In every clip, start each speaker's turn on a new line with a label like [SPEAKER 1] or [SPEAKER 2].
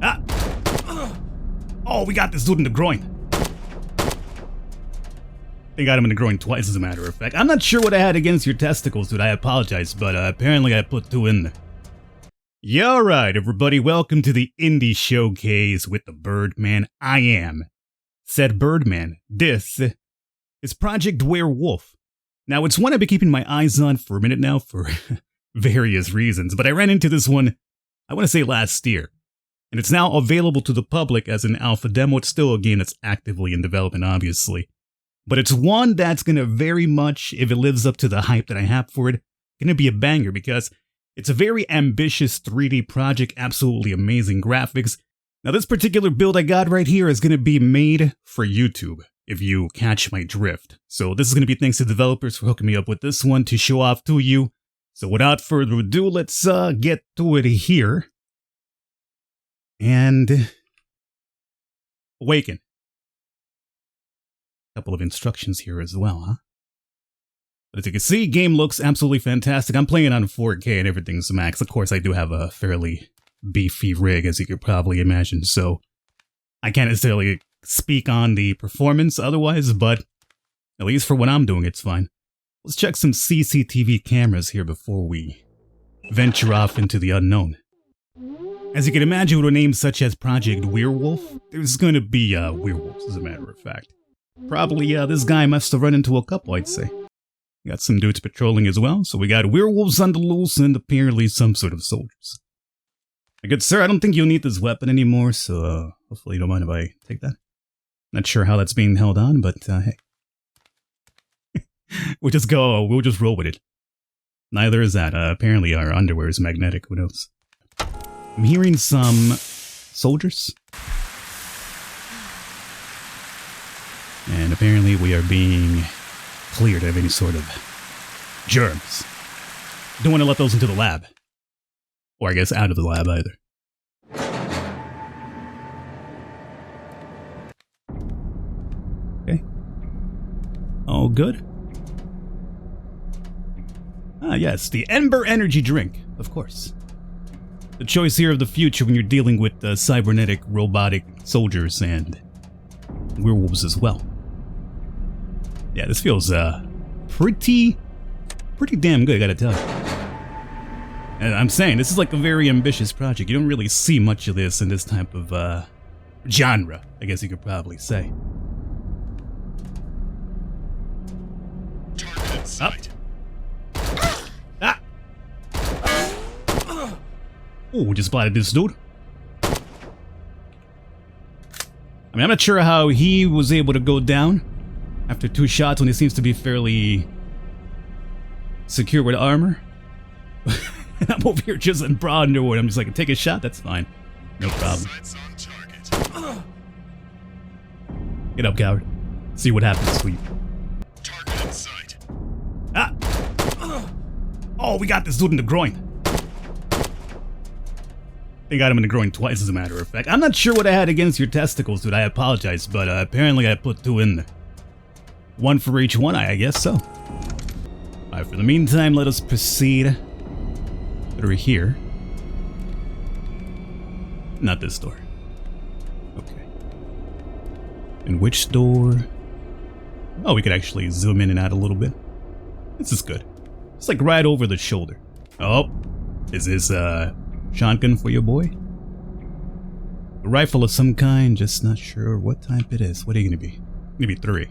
[SPEAKER 1] Ah! Oh, we got this dude in the groin. They got him in the groin twice, as a matter of fact. I'm not sure what I had against your testicles, dude. I apologize, but apparently I put 2 in there. Yeah, alright, everybody. Welcome to the Indie Showcase with the Birdman. I am said Birdman. This is Project Werewolf. Now, it's one I've been keeping my eyes on for a minute now for various reasons, but I ran into this one, I want to say last year. And it's now available to the public as an alpha demo. It's still a game that's actively in development, obviously. But it's one that's going to very much, if it lives up to the hype that I have for it, going to be a banger because it's a very ambitious 3D project, absolutely amazing graphics. Now this particular build I got right here is going to be made for YouTube, if you catch my drift. So this is going to be thanks to developers for hooking me up with this one to show off to you. So without further ado, let's get to it here. And awaken. Couple of instructions here as well, huh? But as you can see, game looks absolutely fantastic. I'm playing it on 4K and everything's max. Of course, I do have a fairly beefy rig, as you could probably imagine, so I can't necessarily speak on the performance otherwise, but at least for what I'm doing, it's fine. Let's check some CCTV cameras here before we venture off into the unknown. As you can imagine, with a name such as Project Werewolf, there's going to be werewolves, as a matter of fact. Probably this guy must have run into a couple, I'd say. Got some dudes patrolling as well, so we got werewolves on the loose and apparently some sort of soldiers. Good sir, I don't think you'll need this weapon anymore, so hopefully you don't mind if I take that. Not sure how that's being held on, but hey. we'll just roll with it. Neither is that. Apparently our underwear is magnetic, who knows. I'm hearing some soldiers. And apparently we are being cleared of any sort of germs. Don't want to let those into the lab. Or I guess out of the lab either. Okay. All good. Ah yes, the Ember Energy Drink, of course. The choice here of the future when you're dealing with cybernetic robotic soldiers and werewolves as well. Yeah, this feels pretty damn good, I gotta tell you. And I'm saying, this is like a very ambitious project. You don't really see much of this in this type of genre, I guess you could probably say.
[SPEAKER 2] Target in sight.
[SPEAKER 1] Ah! Oh, we just spotted this dude. I mean, I'm not sure how he was able to go down after 2 shots when he seems to be fairly secure with armor. I'm over here just in broad underwood. I'm just like, take a shot, that's fine. No problem. Get up, coward. See what happens, sweet.
[SPEAKER 2] Target in sight.
[SPEAKER 1] Ah! Oh, we got this dude in the groin. They got him in the groin twice, as a matter of fact. I'm not sure what I had against your testicles, dude. I apologize, but apparently I put 2 in there. 1 for each one, I guess so. Alright, for the meantime, let us proceed through here. Not this door. Okay. And which door? Oh, we could actually zoom in and out a little bit. This is good. It's like right over the shoulder. Oh, is this shotgun for your boy? A rifle of some kind, just not sure what type it is. What are you gonna be? Maybe 3.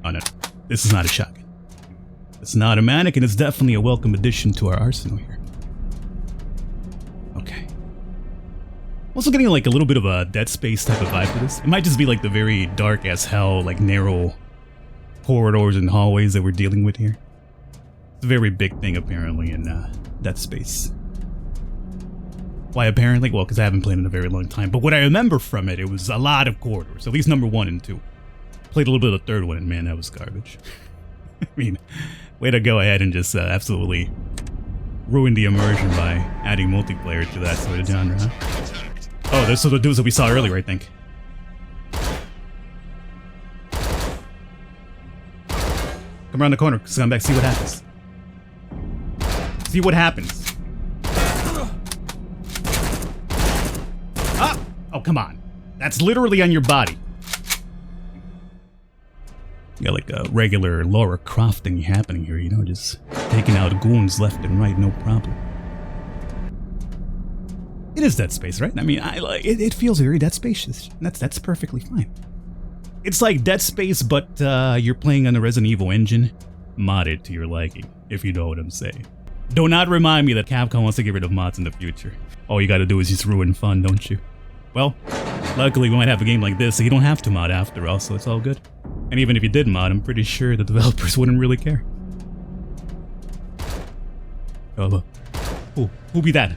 [SPEAKER 1] Oh no, this is not a shotgun. It's an automatic, and it's definitely a welcome addition to our arsenal here. Okay. Also getting like a little bit of a Dead Space type of vibe for this. It might just be like the very dark as hell, like narrow corridors and hallways that we're dealing with here. It's a very big thing apparently in Dead Space. Why apparently? Well, because I haven't played in a very long time. But what I remember from it, it was a lot of corridors. At least number 1 and 2. Played a little bit of the 3rd one, and man, that was garbage. I mean, way to go ahead and just absolutely ruin the immersion by adding multiplayer to that sort of genre, huh? Oh, those are the dudes that we saw earlier, I think. Come around the corner, come back, see what happens. See what happens. Oh, come on. That's literally on your body. You got like a regular Lara Croft thing happening here, you know, just taking out goons left and right, no problem. It is Dead Space, right? I mean, it feels very Dead Spacious. That's perfectly fine. It's like Dead Space, but you're playing on the Resident Evil engine, modded to your liking, if you know what I'm saying. Do not remind me that Capcom wants to get rid of mods in the future. All you gotta do is just ruin fun, don't you? Well, luckily we might have a game like this, so you don't have to mod after all, so it's all good. And even if you did mod, I'm pretty sure the developers wouldn't really care. Oh, who be that?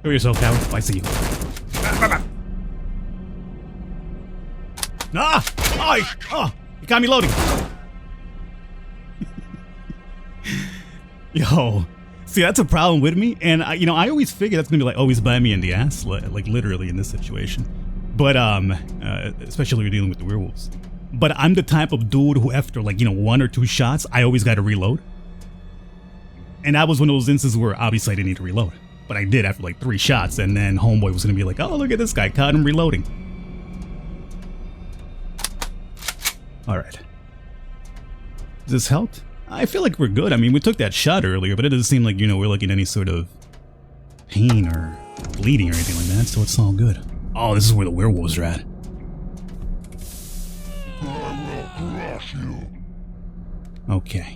[SPEAKER 1] Show yourself, coward. I see you. Ah! Oh! You got me loading. Yo. See, that's a problem with me. And, I always figure that's going to be, like, always bite me in the ass. Like, literally in this situation. But, especially when you're dealing with the werewolves. But I'm the type of dude who after, like, 1 or 2 shots, I always got to reload. And that was one of those instances where obviously I didn't need to reload. But I did after like 3 shots, and then homeboy was gonna be like, oh, look at this guy, caught him reloading. Alright. Does this help? I feel like we're good. I mean, we took that shot earlier, but it doesn't seem like, we're looking at any sort of pain or bleeding or anything like that, so it's all good. Oh, this is where the werewolves are at. Okay.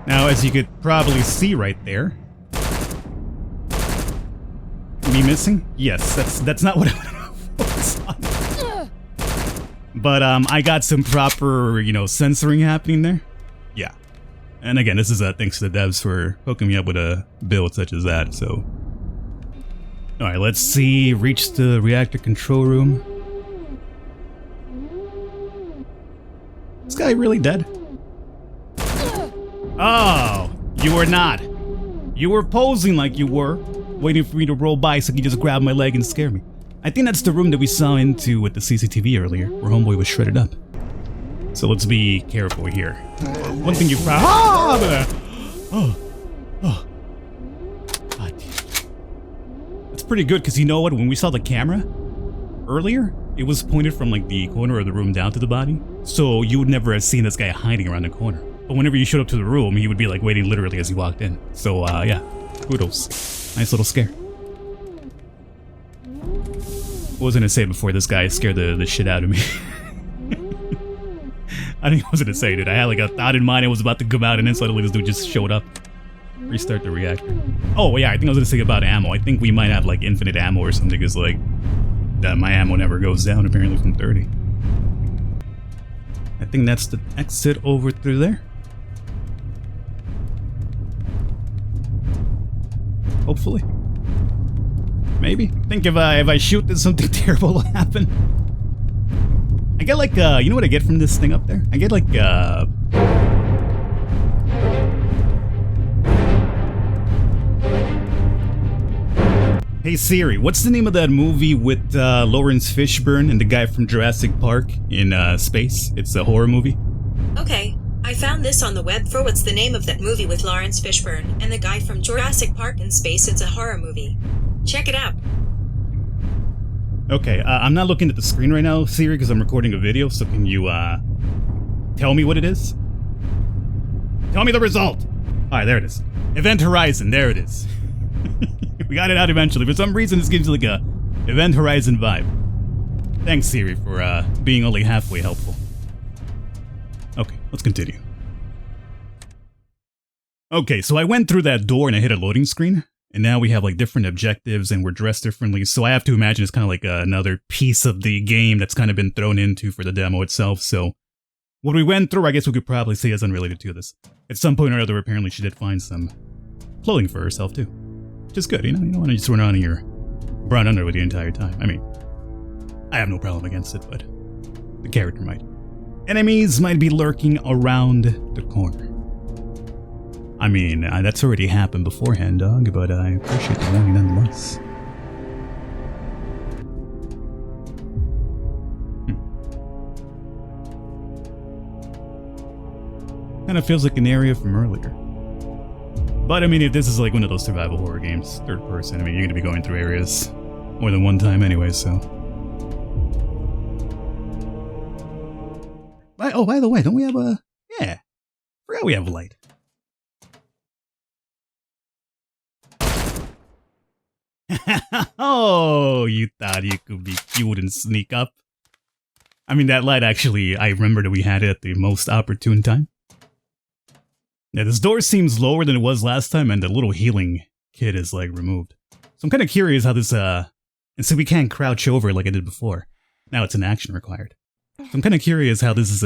[SPEAKER 1] Now, as you could probably see right there, me missing? Yes, that's not what I want to focus on. But I got some proper, censoring happening there. Yeah, and again, this is thanks to the devs for hooking me up with a build such as that. So, all right, let's see. Reach the reactor control room. This guy really dead? Oh, you were not. You were posing like you were, waiting for me to roll by so you could just grab my leg and scare me. I think that's the room that we saw into with the CCTV earlier, where homeboy was shredded up. So let's be careful here. One thing you found. Oh. God. That's pretty good, because you know what? When we saw the camera earlier, it was pointed from like the corner of the room down to the body. So you would never have seen this guy hiding around the corner. But whenever you showed up to the room, he would be like waiting literally as he walked in. So yeah, kudos. Nice little scare. What was I gonna say before this guy scared the shit out of me? I think I was gonna say, dude, I had like a thought in mind, I was about to come out, and then suddenly this dude just showed up. Restart the reactor. Oh yeah, I think I was gonna say about ammo. I think we might have like infinite ammo or something, because like that my ammo never goes down apparently from 30. I think that's the exit over through there. Hopefully. Maybe. I think if I shoot this, something terrible will happen. I get like, you know what I get from this thing up there? I get like, Hey Siri, what's the name of that movie with Lawrence Fishburne and the guy from Jurassic Park in space? It's a horror movie.
[SPEAKER 3] Okay, I found this on the web for what's the name of that movie with Lawrence Fishburne and the guy from Jurassic Park in space. It's a horror movie. Check it out.
[SPEAKER 1] Okay, I'm not looking at the screen right now, Siri, because I'm recording a video, so can you, tell me what it is? Tell me the result! Alright, there it is. Event Horizon, there it is. We got it out eventually. For some reason, this gives you like a Event Horizon vibe. Thanks, Siri, for, being only halfway helpful. Okay, let's continue. Okay, so I went through that door and I hit a loading screen. And now we have like different objectives and we're dressed differently. So I have to imagine it's kind of like another piece of the game that's kind of been thrown into for the demo itself. So what we went through, I guess we could probably say is unrelated to this. At some point or other, apparently she did find some clothing for herself too. Which is good, you know? You don't want to just run around in your brown underwear the entire time. I mean, I have no problem against it, but the character might. Enemies might be lurking around the corner. I mean, that's already happened beforehand, dog, but I appreciate the warning nonetheless. Kind of feels like an area from earlier. But I mean, if this is like one of those survival horror games, third person, I mean, you're gonna be going through areas more than one time anyway, so. Oh, by the way, don't we have a... Yeah, forgot we have a light. Oh, you thought you could be cute and sneak up? I mean, that light actually, I remember that we had it at the most opportune time. Yeah, this door seems lower than it was last time, and the little healing kit is, like, removed. So I'm kind of curious how this, and so we can't crouch over like I did before. Now it's an action required. So I'm kind of curious how this is,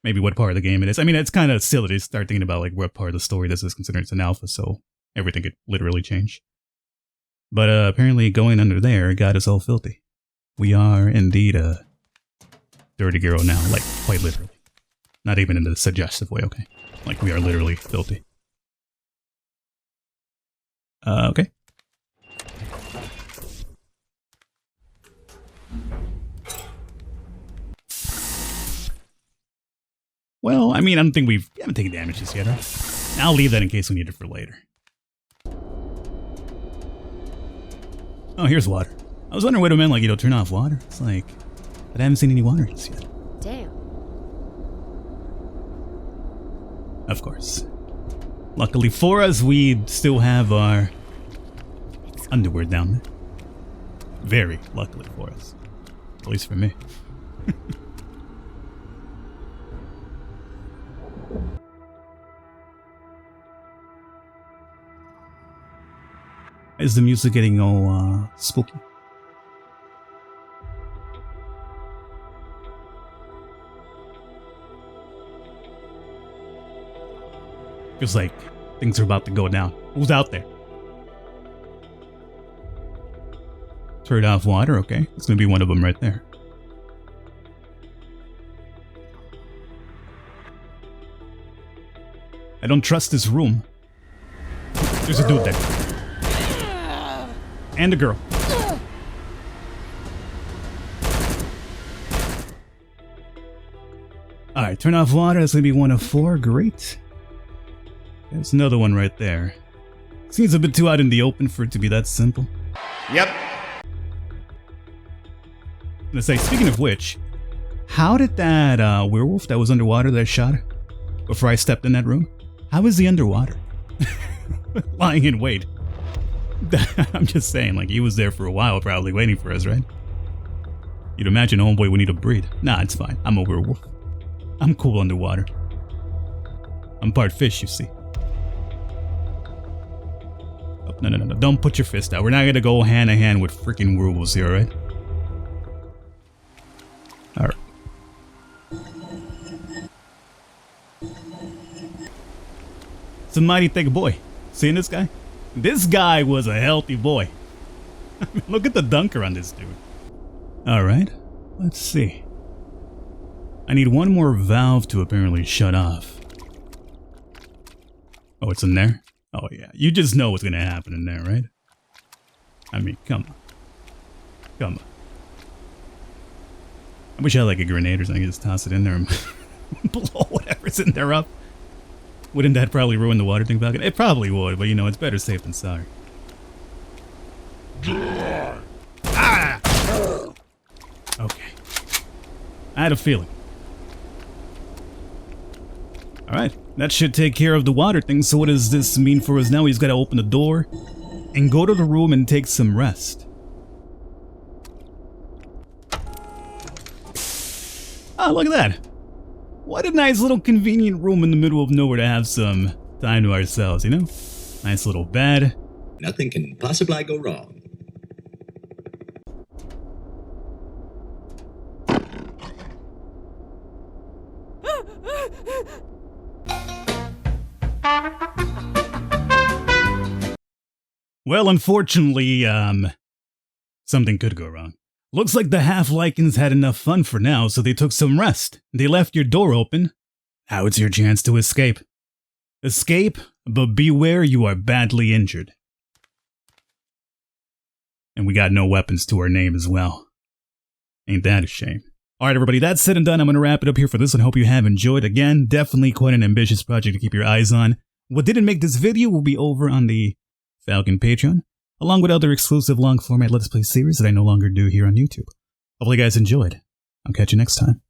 [SPEAKER 1] maybe what part of the game it is. I mean, it's kind of silly to start thinking about, like, what part of the story this is, considering it's an alpha, so everything could literally change. But, apparently going under there got us all filthy. We are indeed a dirty girl now, like, quite literally. Not even in a suggestive way, okay? Like, we are literally filthy. Okay. Well, I mean, I don't think we haven't taken damage just yet, right? I'll leave that in case we need it for later. Oh, here's water. I was wondering what it meant, like, turn off water. It's like, but I haven't seen any water just yet.
[SPEAKER 4] Damn.
[SPEAKER 1] Of course. Luckily for us, we still have our underwear down there. Very luckily for us. At least for me. Is the music getting all spooky? Feels like things are about to go down. Who's out there? Turn off water, okay. It's gonna be one of them right there. I don't trust this room. There's a dude there. And a girl. Alright, turn off water. That's gonna be one of 4. Great. There's another one right there. Seems a bit too out in the open for it to be that simple.
[SPEAKER 2] Yep.
[SPEAKER 1] I'm gonna say, speaking of which, how did that werewolf that was underwater that I shot before I stepped in that room? How is he underwater? Lying in wait. I'm just saying, like, he was there for a while probably waiting for us, right? You'd imagine homeboy would need to breathe. Nah, it's fine. I'm a werewolf. I'm cool underwater. I'm part fish, you see. Oh, no. Don't put your fist out. We're not gonna go hand in hand with freaking werewolves here, alright? Alright. It's a mighty thick boy. Seeing this guy? This guy was a healthy boy. Look at the dunker on this dude. Alright, let's see. I need one more valve to apparently shut off. Oh, it's in there? Oh yeah, you just know what's gonna happen in there, right? I mean, come on. Come on. I wish I had like a grenade or something, just toss it in there and blow whatever's in there up. Wouldn't that probably ruin the water thing, Falcon? It probably would, but it's better safe than sorry. Ah! Okay. I had a feeling. Alright, that should take care of the water thing, so what does this mean for us now? He's got to open the door and go to the room and take some rest. Oh, look at that. What a nice little convenient room in the middle of nowhere to have some time to ourselves, Nice little bed.
[SPEAKER 5] Nothing can possibly go wrong.
[SPEAKER 1] Well, unfortunately, something could go wrong. Looks like the half-lycans had enough fun for now, so they took some rest. They left your door open. Now it's your chance to escape. Escape, but beware you are badly injured. And we got no weapons to our name as well. Ain't that a shame? Alright everybody, that's said and done. I'm going to wrap it up here for this one. Hope you have enjoyed. Again, definitely quite an ambitious project to keep your eyes on. What didn't make this video will be over on the Falcon Patreon, along with other exclusive long format Let's Play series that I no longer do here on YouTube. Hopefully you guys enjoyed. I'll catch you next time.